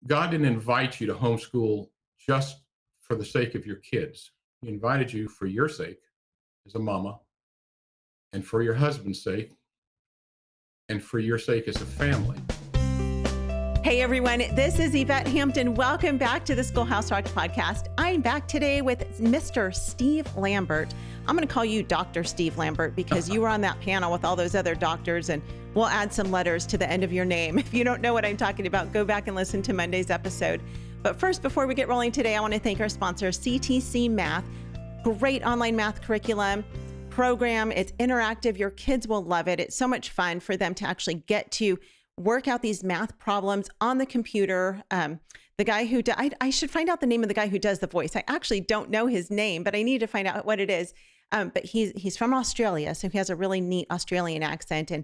God didn't invite you to homeschool just for the sake of your kids. He invited you for your sake as a mama, and for your husband's sake, and for your sake as a family. Hey everyone, this is Yvette Hampton. Welcome back to the Schoolhouse Rocked podcast. I'm back today with Mr. Steve Lambert. I'm going to call you Dr. Steve Lambert because you were on that panel with all those other doctors, and we'll add some letters to the end of your name. If you don't know what I'm talking about, go back and listen to Monday's episode. But first, before we get rolling today, I want to thank our sponsor, CTC Math. Great online math curriculum program. It's interactive. Your kids will love it. It's so much fun for them to actually get to work out these math problems on the computer. The guy who, I should find out the name of the guy who does the voice. I actually don't know his name, but I need to find out what it is. But he's from Australia, so he has a really neat Australian accent, and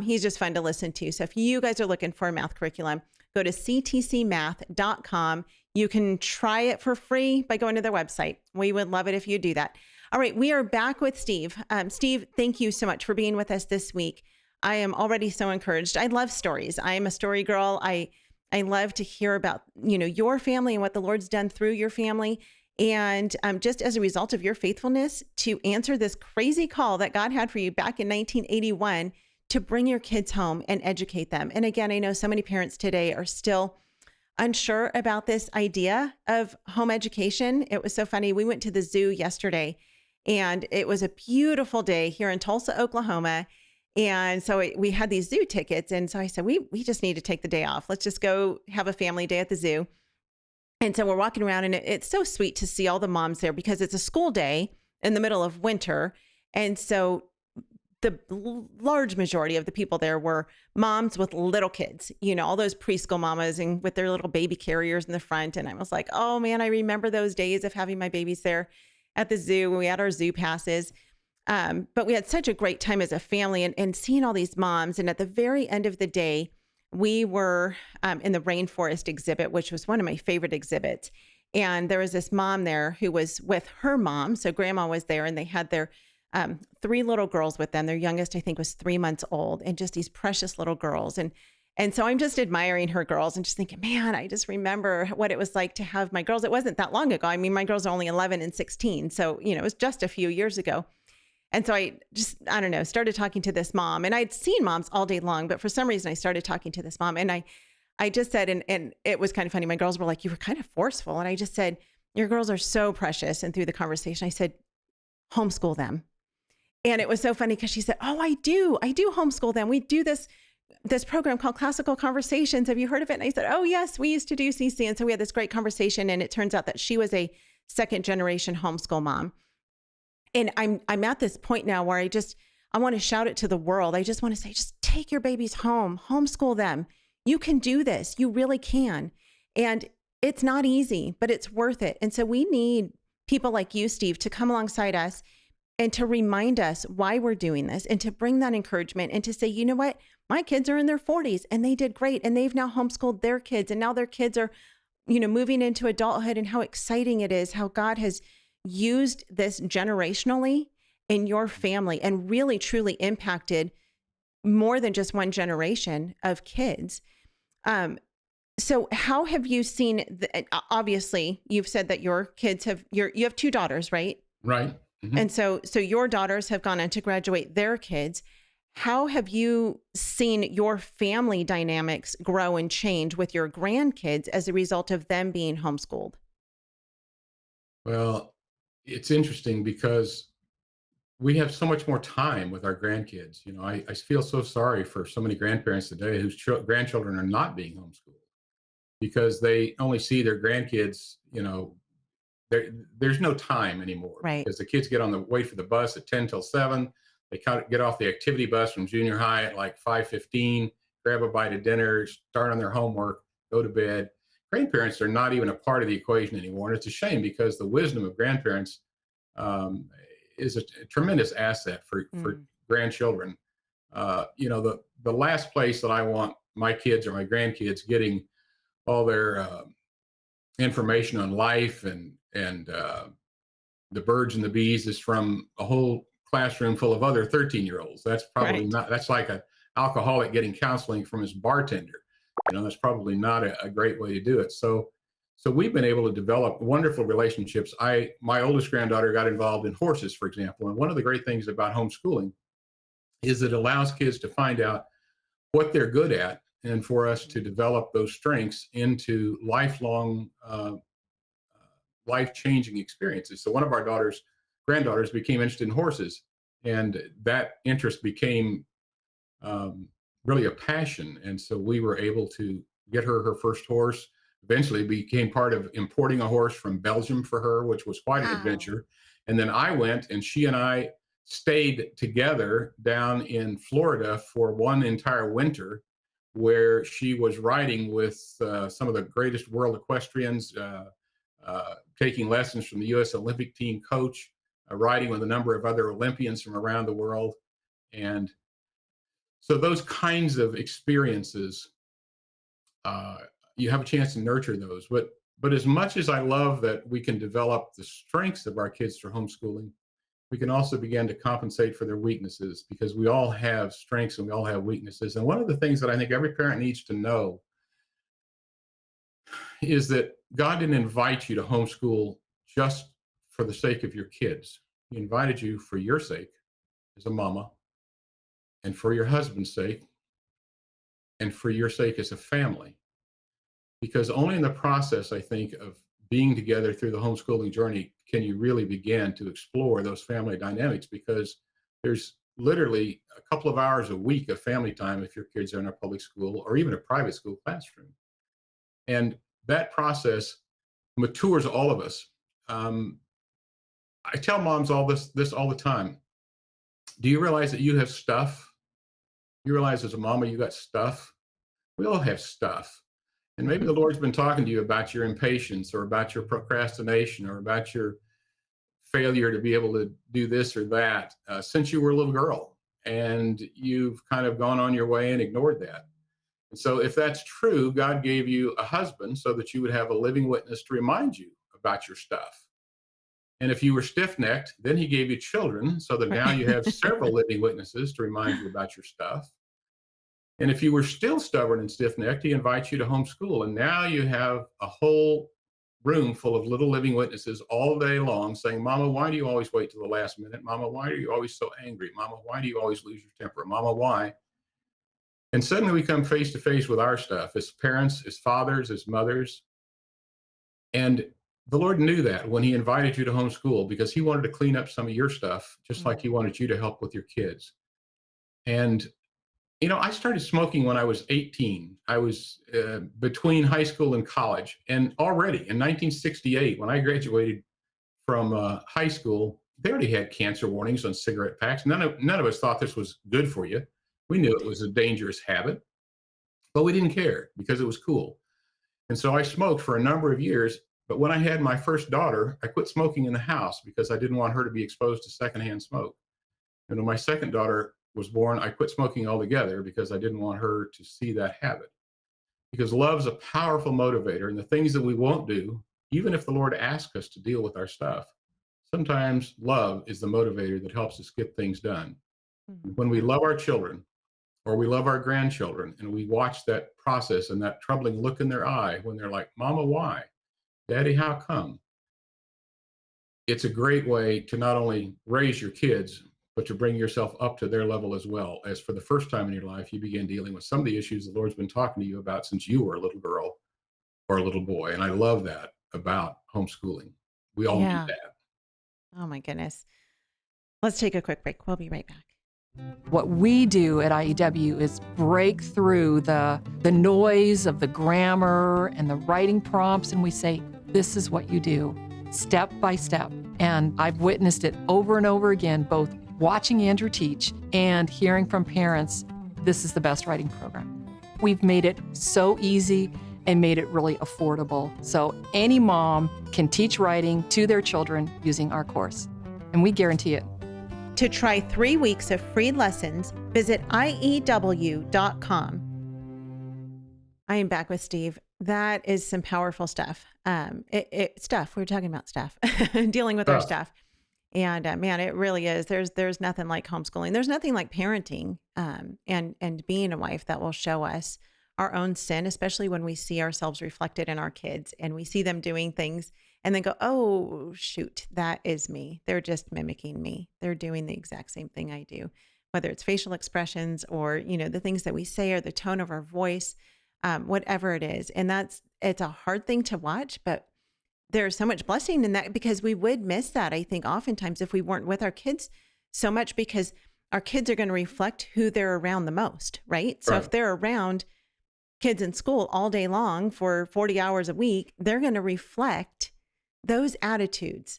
he's just fun to listen to. So if you guys are looking for a math curriculum, go to ctcmath.com. You can try it for free by going to their website. We would love it if you do that. All right, we are back with Steve. Steve, thank you so much for being with us this week. I am already so encouraged. I love stories. I am a story girl. I love to hear about, your family and what the Lord's done through your family. And just as a result of your faithfulness to answer this crazy call that God had for you back in 1981 to bring your kids home and educate them. And again, I know so many parents today are still unsure about this idea of home education. It was so funny. We went to the zoo yesterday, and it was a beautiful day here in Tulsa, Oklahoma. And so we had these zoo tickets. And so I said, we just need to take the day off. Let's just go have a family day at the zoo. And so we're walking around, and it's so sweet to see all the moms there because it's a school day in the middle of winter. And so the large majority of the people there were moms with little kids, all those preschool mamas and with their little baby carriers in the front. And I was like, oh man, I remember those days of having my babies there at the zoo when we had our zoo passes. But we had such a great time as a family and seeing all these moms. And at the very end of the day, we were in the rainforest exhibit, which was one of my favorite exhibits. And there was this mom there who was with her mom. So grandma was there, and they had their 3 little girls with them. Their youngest, I think, was 3 months old, and just these precious little girls. And so I'm just admiring her girls and just thinking, man, I just remember what it was like to have my girls. It wasn't that long ago. I mean, my girls are only 11 and 16. So, it was just a few years ago. And so I don't know, started talking to this mom, and I'd seen moms all day long, but for some reason I started talking to this mom, and I just said, and it was kind of funny. My girls were like, you were kind of forceful. And I just said, your girls are so precious. And through the conversation, I said, homeschool them. And it was so funny because she said, oh, I do homeschool them. We do this program called Classical Conversations. Have you heard of it? And I said, oh yes, we used to do CC. And so we had this great conversation, and it turns out that she was a second generation homeschool mom. And I'm at this point now where I want to shout it to the world. I just want to say, just take your babies home, homeschool them. You can do this. You really can. And it's not easy, but it's worth it. And so we need people like you, Steve, to come alongside us and to remind us why we're doing this, and to bring that encouragement, and to say, you know what, my kids are in their 40s and they did great, and they've now homeschooled their kids, and now their kids are, moving into adulthood, and how exciting it is how God has used this generationally in your family and really truly impacted more than just one generation of kids. So how have you seen, obviously you've said that your kids you have 2 daughters, right? Right. Mm-hmm. And so your daughters have gone on to graduate their kids. How have you seen your family dynamics grow and change with your grandkids as a result of them being homeschooled? Well, it's interesting because we have so much more time with our grandkids. I feel so sorry for so many grandparents today whose grandchildren are not being homeschooled because they only see their grandkids, there's no time anymore. Right. Because the kids wait for the bus at 10 till 7. They get off the activity bus from junior high at like 5:15, grab a bite of dinner, start on their homework, go to bed. Grandparents are not even a part of the equation anymore. And it's a shame because the wisdom of grandparents is a tremendous asset for grandchildren. The last place that I want my kids or my grandkids getting all their information on life and the birds and the bees is from a whole classroom full of other 13-year-olds. That's probably Right. not, that's like an alcoholic getting counseling from his bartender. That's probably not a great way to do it. So we've been able to develop wonderful relationships. My oldest granddaughter got involved in horses, for example. And one of the great things about homeschooling is it allows kids to find out what they're good at and for us to develop those strengths into lifelong, life-changing experiences. So one of our granddaughters became interested in horses, and that interest became um, really a passion. And so we were able to get her first horse. Eventually became part of importing a horse from Belgium for her, which was quite an Wow. adventure. And then I went, and she and I stayed together down in Florida for one entire winter, where she was riding with some of the greatest world equestrians, taking lessons from the U.S. Olympic team coach, riding with a number of other Olympians from around the world. And so those kinds of experiences, uh, you have a chance to nurture those. But as much as I love that we can develop the strengths of our kids through homeschooling, we can also begin to compensate for their weaknesses, because we all have strengths and we all have weaknesses. And one of the things that I think every parent needs to know is that God didn't invite you to homeschool just for the sake of your kids. He invited you for your sake as a mama, and for your husband's sake, and for your sake as a family. Because only in the process, I think, of being together through the homeschooling journey can you really begin to explore those family dynamics, because there's literally a couple of hours a week of family time if your kids are in a public school or even a private school classroom. And that process matures all of us. Um, I tell moms this all the time. Do you realize that you have stuff? You realize as a mama, you got stuff. We all have stuff. And maybe the Mhm. Lord's been talking to you about your impatience, or about your procrastination, or about your failure to be able to do this or that since you were a little girl. And you've kind of gone on your way and ignored that. And so, if that's true, God gave you a husband so that you would have a living witness to remind you about your stuff. And if you were stiff necked, then He gave you children so that now you have several living witnesses to remind you about your stuff. And if you were still stubborn and stiff necked, He invites you to homeschool. And now you have a whole room full of little living witnesses all day long saying, Mama, why do you always wait till the last minute? Mama, why are you always so angry? Mama, why do you always lose your temper? Mama, why? And suddenly we come face to face with our stuff as parents, as fathers, as mothers. And the Lord knew that when He invited you to homeschool, because He wanted to clean up some of your stuff, just like He Mhm. wanted you to help with your kids. And I started smoking when I was 18. I was between high school and college. And already in 1968, when I graduated from high school, they already had cancer warnings on cigarette packs. None of us thought this was good for you. We knew it was a dangerous habit, but we didn't care because it was cool. And so I smoked for a number of years. But when I had my first daughter, I quit smoking in the house because I didn't want her to be exposed to secondhand smoke. And when my second daughter was born, I quit smoking altogether because I didn't want her to see that habit. Because love's a powerful motivator, and the things that we won't do, even if the Lord asks us to deal with our stuff, sometimes love is the motivator that helps us get things done. When we Mhm. love our children or we love our grandchildren and we watch that process and that troubling look in their eye when they're like, Mama, why? Daddy, how come? It's a great way to not only raise your kids, but to bring yourself up to their level as well. As for the first time in your life, you begin dealing with some of the issues the Lord's been talking to you about since you were a little girl or a little boy. And I love that about homeschooling. We all need Yeah. that. Oh my goodness. Let's take a quick break. We'll be right back. What we do at IEW is break through the noise of the grammar and the writing prompts, and we say, this is what you do, step by step. And I've witnessed it over and over again, both watching Andrew teach and hearing from parents, this is the best writing program. We've made it so easy and made it really affordable. So any mom can teach writing to their children using our course, and we guarantee it. To try 3 weeks of free lessons, visit IEW.com. I am back with Steve. That is some powerful stuff. Stuff. We were talking about stuff, dealing with our Tough. stuff. And man, it really is. There's nothing like homeschooling. There's nothing like parenting and being a wife that will show us our own sin, especially when we see ourselves reflected in our kids and we see them doing things and then go, oh, shoot, that is me. They're just mimicking me. They're doing the exact same thing I do, whether it's facial expressions or, the things that we say or the tone of our voice, whatever it is. And it's a hard thing to watch, but there's so much blessing in that because we would miss that, I think, oftentimes if we weren't with our kids so much because our kids are going to reflect who they're around the most, right? So if they're around kids in school all day long for 40 hours a week, they're going to reflect those attitudes.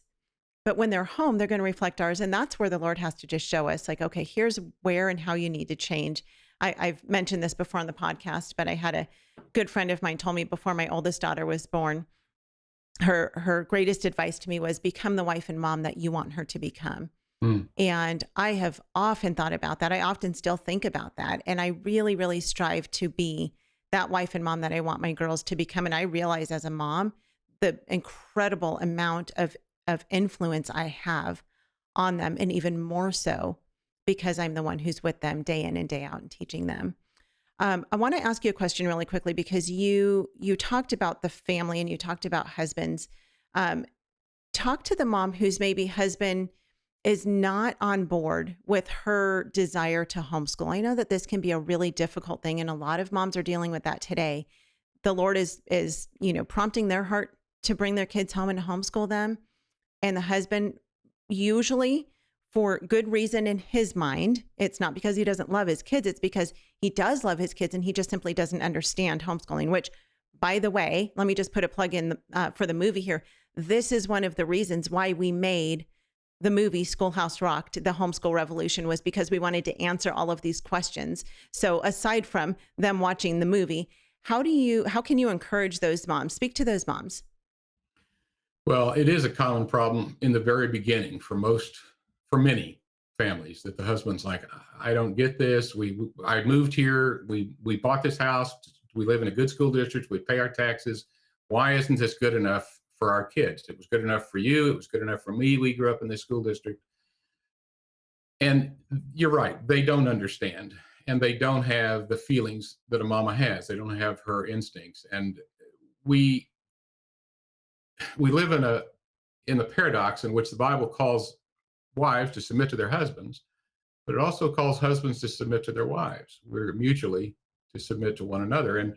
But when they're home, they're going to reflect ours. And that's where the Lord has to just show us like, okay, here's where and how you need to change. I've mentioned this before on the podcast, but I had a good friend of mine told me before my oldest daughter was born, her greatest advice to me was become the wife and mom that you want her to become. And I have often thought about that. I often still think about that. And I really, really strive to be that wife and mom that I want my girls to become. And I realize as a mom, the incredible amount of influence I have on them, and even more so because I'm the one who's with them day in and day out and teaching them. I want to ask you a question really quickly because you talked about the family and you talked about husbands. Talk to the mom whose maybe husband is not on board with her desire to homeschool. I know that this can be a really difficult thing, and a lot of moms are dealing with that today. The Lord is prompting their heart to bring their kids home and homeschool them, and the husband, usually for good reason in his mind, it's not because he doesn't love his kids, it's because he does love his kids and he just simply doesn't understand homeschooling, which, by the way, let me just put a plug in for the movie here. This is one of the reasons why we made the movie Schoolhouse Rocked, the Homeschool Revolution, was because we wanted to answer all of these questions. So aside from them watching the movie, how can you encourage those moms? Speak to those moms. Well, it is a common problem in the very beginning for many families that the husband's like, I don't get this. I moved here. We bought this house. We live in a good school district. We pay our taxes. Why isn't this good enough for our kids? It was good enough for you. It was good enough for me. We grew up in this school district. And you're right. They don't understand. And they don't have the feelings that a mama has. They don't have her instincts. And we live in the paradox in which the Bible calls wives to submit to their husbands, but it also calls husbands to submit to their wives. We're mutually to submit to one another.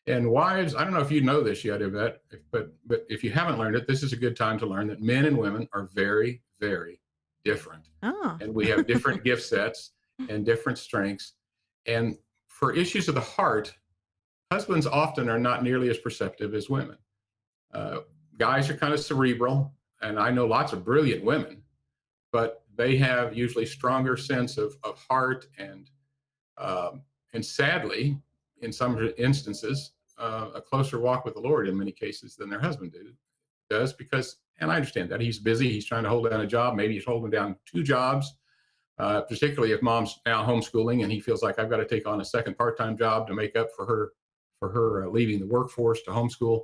And wives, I don't know if you know this yet, Yvette, but if you haven't learned it, this is a good time to learn that men and women are very, very different. Oh. And we have different gift sets and different strengths. And for issues of the heart, husbands often are not nearly as perceptive as women. Guys are kind of cerebral, and I know lots of brilliant women, but they have usually stronger sense of heart and sadly, in some instances, a closer walk with the Lord in many cases than their husband does because, and I understand that he's busy, he's trying to hold down a job, maybe he's holding down 2 jobs, particularly if mom's now homeschooling and he feels like I've got to take on a second part-time job to make up for her leaving the workforce to homeschool.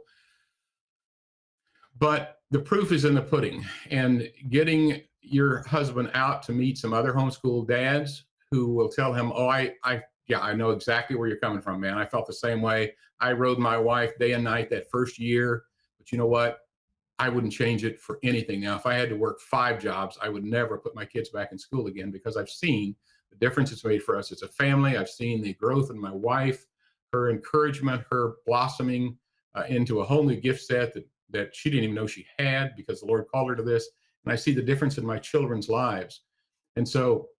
But the proof is in the pudding, and getting your husband out to meet some other homeschool dads who will tell him, oh, I know exactly where you're coming from, man. I felt the same way. I rode my wife day and night that first year, but you know what? I wouldn't change it for anything. Now, if I had to work 5 jobs, I would never put my kids back in school again because I've seen the difference it's made for us as a family. I've seen the growth in my wife, her encouragement, her blossoming into a whole new gift set that she didn't even know she had because the Lord called her to this. And I see the difference in my children's lives. And so,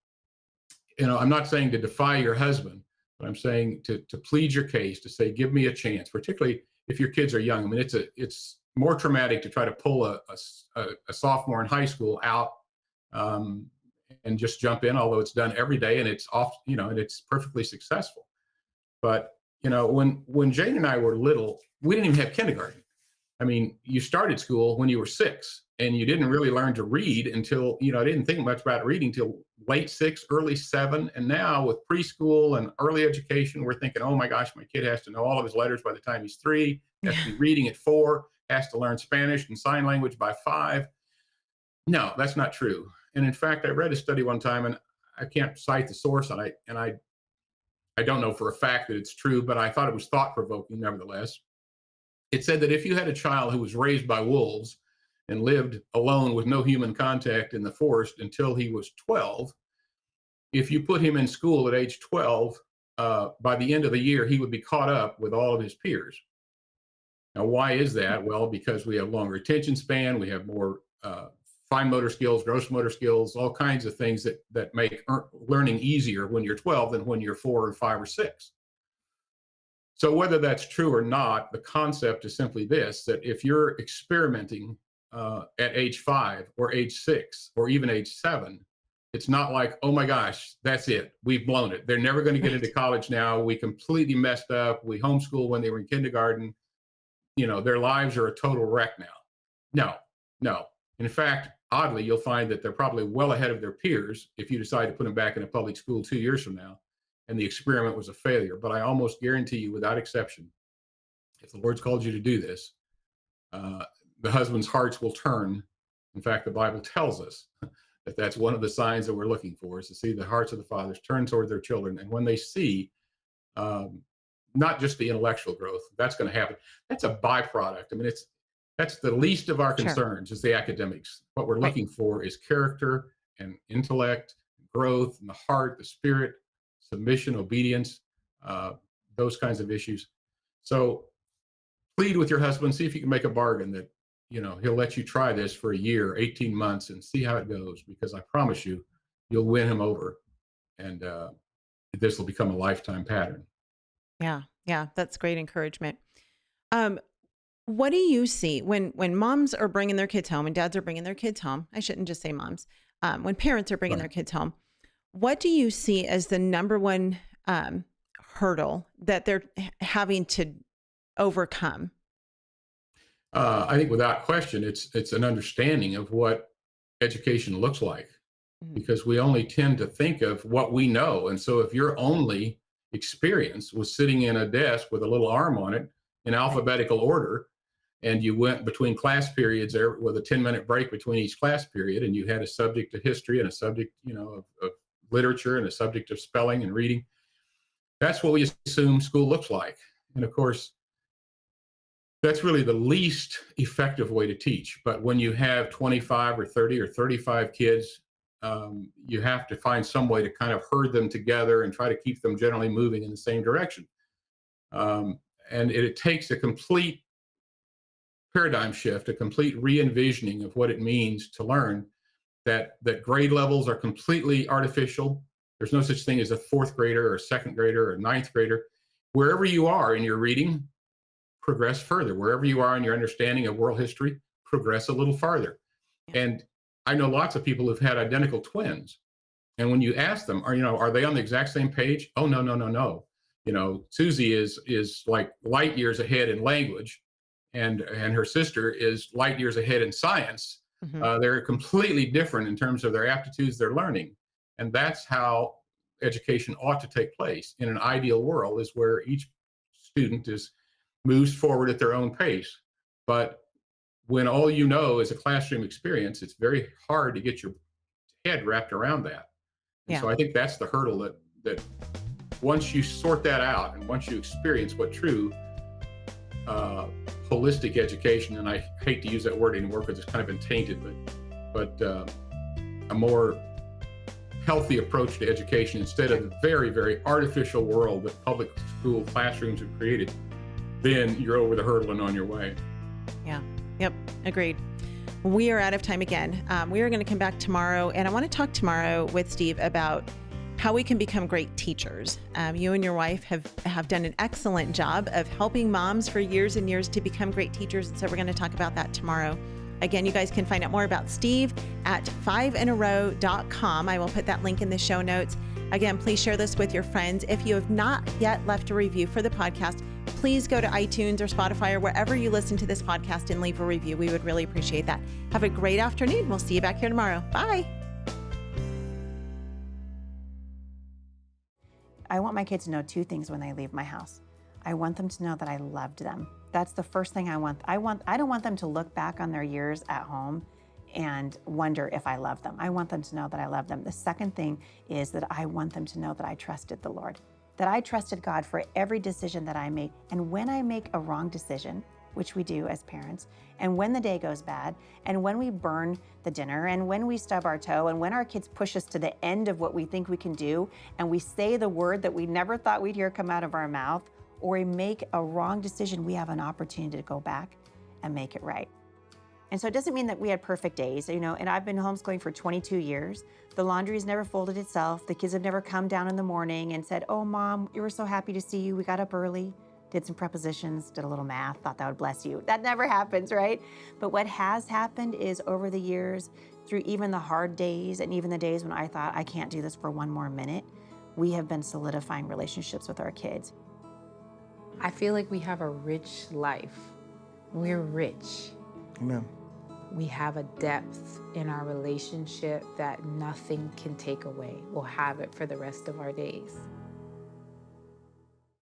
I'm not saying to defy your husband, but I'm saying to plead your case, to say, give me a chance, particularly if your kids are young. I mean, it's more traumatic to try to pull a sophomore in high school out and just jump in, although it's done every day and it's off, and it's perfectly successful. But, when Jane and I were little, we didn't even have kindergarten. I mean, you started school when you were 6 and you didn't really learn to read until, I didn't think much about reading until late 6, early 7. And now with preschool and early education, we're thinking, oh my gosh, my kid has to know all of his letters by the time he's 3, has to be reading at 4, has to learn Spanish and sign language by 5. No, that's not true. And in fact, I read a study one time, and I can't cite the source on it, and I I don't know for a fact that it's true, but I thought it was thought-provoking nevertheless. It said that if you had a child who was raised by wolves and lived alone with no human contact in the forest until he was 12, if you put him in school at age 12, by the end of the year, he would be caught up with all of his peers. Now, why is that? Well, because we have longer attention span, we have more fine motor skills, gross motor skills, all kinds of things that make learning easier when you're 12 than when you're 4 or 5 or 6. So whether that's true or not, the concept is simply this, that if you're experimenting at age 5 or age 6 or even age 7, it's not like, oh my gosh, that's it. We've blown it. They're never going to get into college now. We completely messed up. We homeschooled when they were in kindergarten. Their lives are a total wreck now. No. In fact, oddly, you'll find that they're probably well ahead of their peers if you decide to put them back in a public school 2 years from now and the experiment was a failure. But I almost guarantee you, without exception, if the Lord's called you to do this, the husbands' hearts will turn. In fact, the Bible tells us that that's one of the signs that we're looking for, is to see the hearts of the fathers turn toward their children. And when they see not just the intellectual growth, that's going to happen. That's a byproduct. I mean, that's the least of our concerns, is the academics. What we're looking for is character and intellect, growth, and the heart, the spirit, submission, obedience, those kinds of issues. So plead with your husband, see if you can make a bargain that, he'll let you try this for a year, 18 months, and see how it goes, because I promise you, you'll win him over, and this will become a lifetime pattern. Yeah, that's great encouragement. What do you see when moms are bringing their kids home and dads are bringing their kids home? I shouldn't just say moms. When parents are bringing their kids home, what do you see as the number one hurdle that they're having to overcome? I think without question, it's an understanding of what education looks like, because we only tend to think of what we know. And so if your only experience was sitting in a desk with a little arm on it in alphabetical order, and you went between class periods there with a 10-minute break between each class period, and you had a subject of history and a subject, of literature and a subject of spelling and reading, that's what we assume school looks like. And of course, that's really the least effective way to teach. But when you have 25 or 30 or 35 kids, you have to find some way to kind of herd them together and try to keep them generally moving in the same direction. And it takes a complete paradigm shift, a complete re-envisioning of what it means to learn, that grade levels are completely artificial. There's no such thing as a 4th grader or 2nd grader or 9th grader. Wherever you are in your reading, progress further. Wherever you are in your understanding of world history, progress a little farther. And I know lots of people who've had identical twins. And when you ask them, are they on the exact same page? Oh, no. Susie is like light years ahead in language, and her sister is light years ahead in science. They're completely different in terms of their aptitudes, their learning. And that's how education ought to take place in an ideal world, is where each student moves forward at their own pace. But when all you know is a classroom experience, it's very hard to get your head wrapped around that. And so I think that's the hurdle that once you sort that out, and once you experience what true holistic education, and I hate to use that word anymore because it's kind of been tainted, but a more healthy approach to education instead of the very, very artificial world that public school classrooms have created, then you're over the hurdle and on your way. Yep, agreed. We are out of time again. We are going to come back tomorrow, and I want to talk tomorrow with Steve about how we can become great teachers. You and your wife have done an excellent job of helping moms for years and years to become great teachers, and so we're going to talk about that tomorrow. Again, you guys can find out more about Steve at 5inarow.com. I will put that link in the show notes. Again, please share this with your friends. If you have not yet left a review for the podcast, please go to iTunes or Spotify or wherever you listen to this podcast and leave a review. We would really appreciate that. Have a great afternoon. We'll see you back here tomorrow. Bye. I want my kids to know 2 things when they leave my house. I want them to know that I loved them. That's the first thing I want. I don't want them to look back on their years at home and wonder if I love them. I want them to know that I love them. The second thing is that I want them to know that I trusted the Lord. that I trusted God for every decision that I made. And when I make a wrong decision, which we do as parents, and when the day goes bad, and when we burn the dinner, and when we stub our toe, and when our kids push us to the end of what we think we can do, and we say the word that we never thought we'd hear come out of our mouth, or we make a wrong decision, we have an opportunity to go back and make it right. And so it doesn't mean that we had perfect days, and I've been homeschooling for 22 years. The laundry's never folded itself. The kids have never come down in the morning and said, "Oh, Mom, we were so happy to see you. We got up early, did some prepositions, did a little math, thought that would bless you." That never happens, right? But what has happened is over the years, through even the hard days and even the days when I thought I can't do this for one more minute, we have been solidifying relationships with our kids. I feel like we have a rich life. We're rich. Amen. We have a depth in our relationship that nothing can take away. We'll have it for the rest of our days.